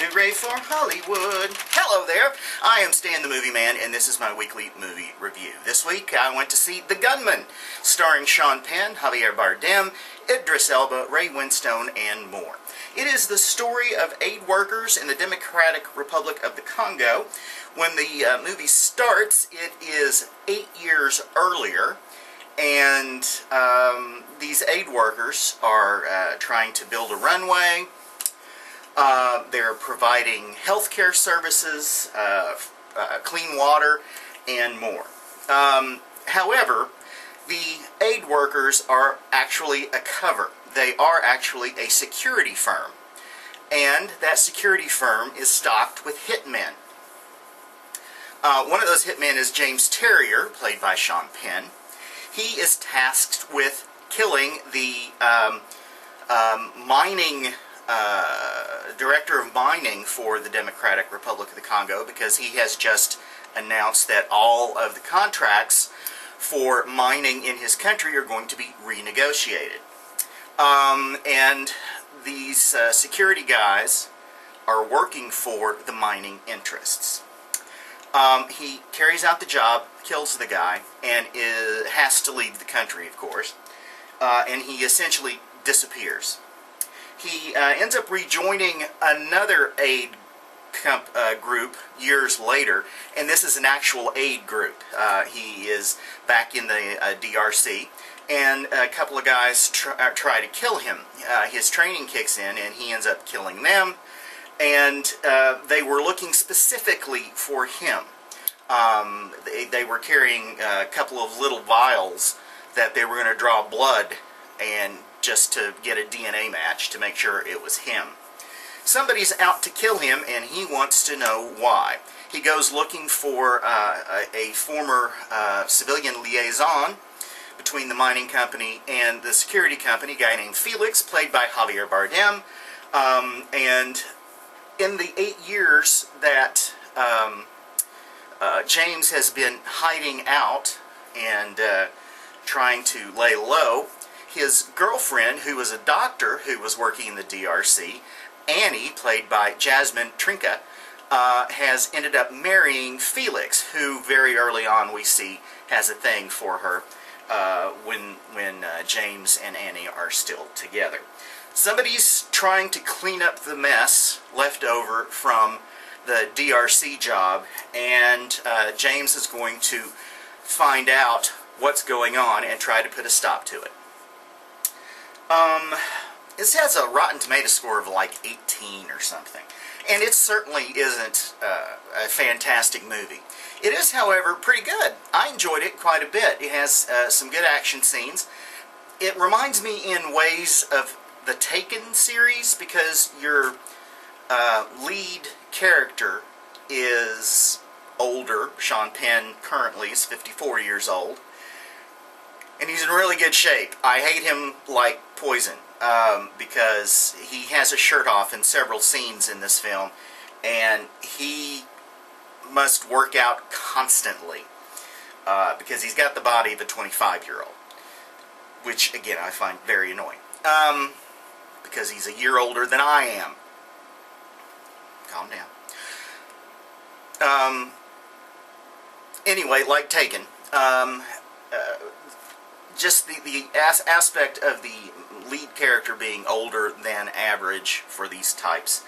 Hooray for Hollywood! Hello there, I am Stan the Movie Man, and this is my weekly movie review. This week I went to see The Gunman, starring Sean Penn, Javier Bardem, Idris Elba, Ray Winstone, and more. It is the story of aid workers in the Democratic Republic of the Congo. When the movie starts, it is 8 years earlier, and these aid workers are trying to build a runway. They're providing healthcare services, clean water, and more. However, the aid workers are actually a cover. They are actually a security firm. And that security firm is stocked with hitmen. One of those hitmen is James Terrier, played by Sean Penn. He is tasked with killing the director of mining for the Democratic Republic of the Congo, because he has just announced that all of the contracts for mining in his country are going to be renegotiated. And these security guys are working for the mining interests. He carries out the job, kills the guy, and has to leave the country, of course. And he essentially disappears. He ends up rejoining another aid group years later, and this is an actual aid group. He is back in the DRC, and a couple of guys try to kill him. His training kicks in, and he ends up killing them, and they were looking specifically for him. They were carrying a couple of little vials that they were going to draw blood and just to get a DNA match to make sure it was him. Somebody's out to kill him, and he wants to know why. He goes looking for a former civilian liaison between the mining company and the security company, a guy named Felix, played by Javier Bardem. And in the 8 years that James has been hiding out and trying to lay low, his girlfriend, who was a doctor who was working in the DRC, Annie, played by Jasmine Trinka, has ended up marrying Felix, who very early on we see has a thing for her when James and Annie are still together. Somebody's trying to clean up the mess left over from the DRC job, and James is going to find out what's going on and try to put a stop to it. This has a Rotten Tomato score of like 18 or something, and it certainly isn't a fantastic movie. It is, however, pretty good. I enjoyed it quite a bit. It has some good action scenes. It reminds me in ways of the Taken series, because your lead character is older. Sean Penn currently is 54 years old. And he's in really good shape. I hate him like poison, because he has a shirt off in several scenes in this film, and he must work out constantly, because he's got the body of a 25-year-old, which, again, I find very annoying, because he's a year older than I am. Calm down. Anyway, like Taken, just the aspect of the lead character being older than average for these types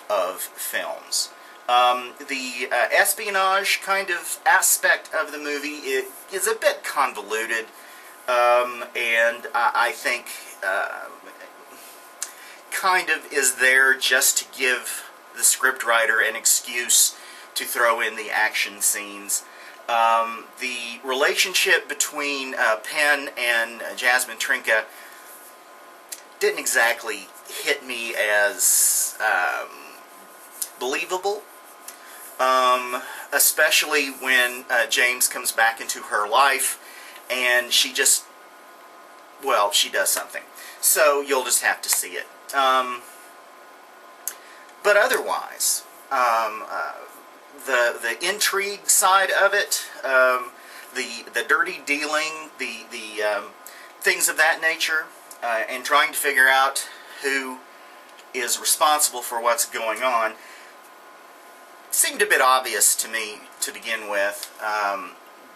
of films. The espionage kind of aspect of the movie is a bit convoluted, and I think kind of is there just to give the scriptwriter an excuse to throw in the action scenes. The relationship between Penn and Jasmine Trinka didn't exactly hit me as believable, especially when James comes back into her life and she just, well, she does something. So you'll just have to see it. But otherwise, the intrigue side of it, the dirty dealing, the things of that nature, and trying to figure out who is responsible for what's going on, seemed a bit obvious to me to begin with,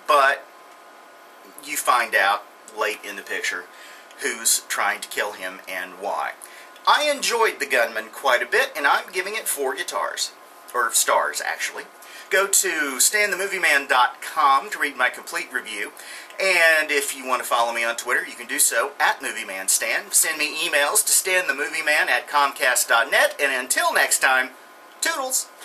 but you find out late in the picture who's trying to kill him and why. I enjoyed The Gunman quite a bit, and I'm giving it 4 guitars. Or stars, actually. Go to stanthemovieman.com to read my complete review. And if you want to follow me on Twitter, you can do so at MovieManStan. Send me emails to stanthemovieman@comcast.net. And until next time, toodles!